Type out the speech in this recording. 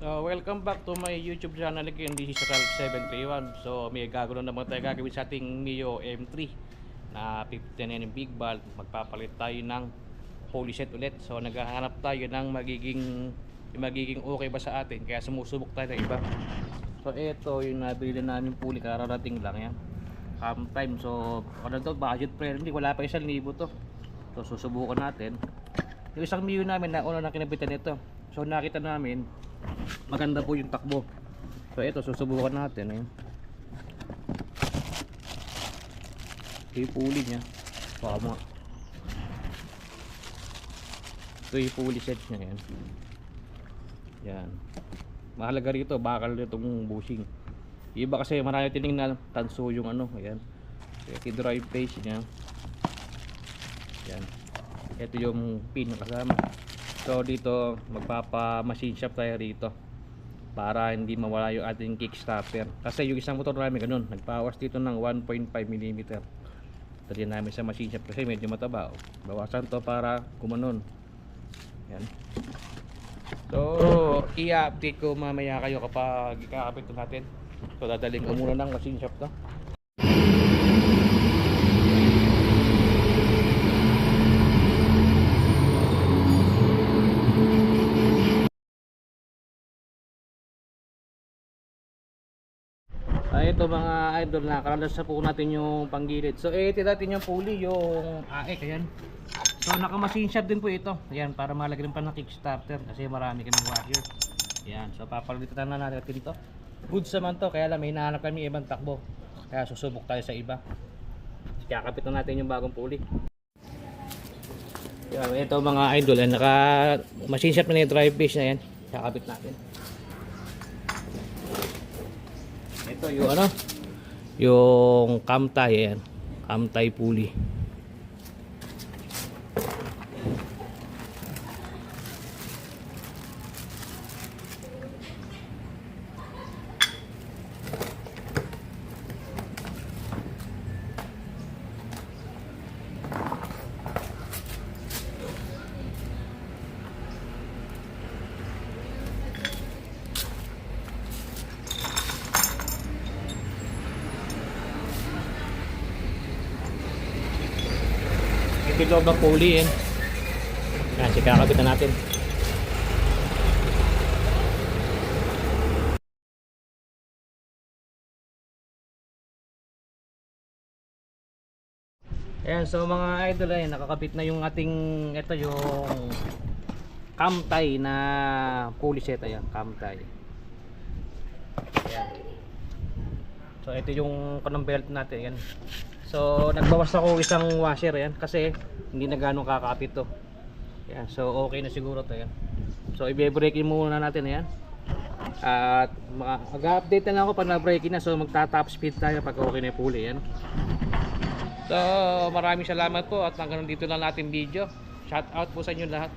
So, welcome back to my YouTube channel again. This is Ralph731. So, may gagawin naman tayo gagawin sa ating Mio M3 na 59 big bulb. Magpapalit tayo ng pulley set ulit. So, naghahanap tayo ng magiging okay ba sa atin. Kaya sumusubok tayo ng iba. So, ito yung nabili namin pulley. Kararating lang yan. Cam time. So, ano to? Budget friendly. Wala pa 1,000 to. So, susubukan natin. Yung isang Mio namin na una na kinabitan nito. So, nakita namin maganda po yung takbo. So ito susubukan natin eh. Ito yung pulley nya. Tama. Ito yung pulley set nya yan. Yan. Mahalaga rito bakal itong bushing. Iba kasi marami tinignan tanso yung ano. Ayan. Ito yung drive phase nya. Yan. Ito yung pin na kasama. So dito magpapa machine shop tayo rito para hindi mawala yung ating kickstarter. Kasi yung isang motor namin ganun, nagpawas dito ng 1.5 mm. Tali namin sa machine shop kasi medyo mataba. Bawasan to para kumanon. Yan. So i-update ko mamaya kayo kapag ikakabit natin. So dadaling ko muna ng machine shop to. Ito mga idol, nakaranas na po natin yung panggilid. So ito natin yung pulley, yung AEK, ayan. So naka machine shop din po ito. Ayan, para malagyan pa ng kickstarter kasi marami kaming washer. Ayan, so papalitan na natin ito. Goods naman to, kaya lang may hinahanap kami ibang takbo. Kaya susubok tayo sa iba. Kakapit na natin yung bagong pulley. Ayan, ito mga idol, naka machine shop na yung drive base na yan. Kakapit natin. Ito yung ano, yung cam tie, ayan, cam tie pulley. Ito yung loob ng pulley yan. Yan, kakabit na natin. Ayan, so mga idol ay nakakabit na yung ating, ito yung cam tie na pulley set. Ayan, cam tie. Ayan. So ito yung kanang belt natin. Ayan. So nagbawas ako isang washer yan kasi hindi na ganong kakapit to. Yan, so okay na siguro to yan. So i-breakin muna natin yan. At mag-update na lang ako pag na-breakin na. So magta-top speed tayo pag okay na yung pulley yan. So maraming salamat po at hanggang dito lang natin video. Shout out po sa inyo lahat.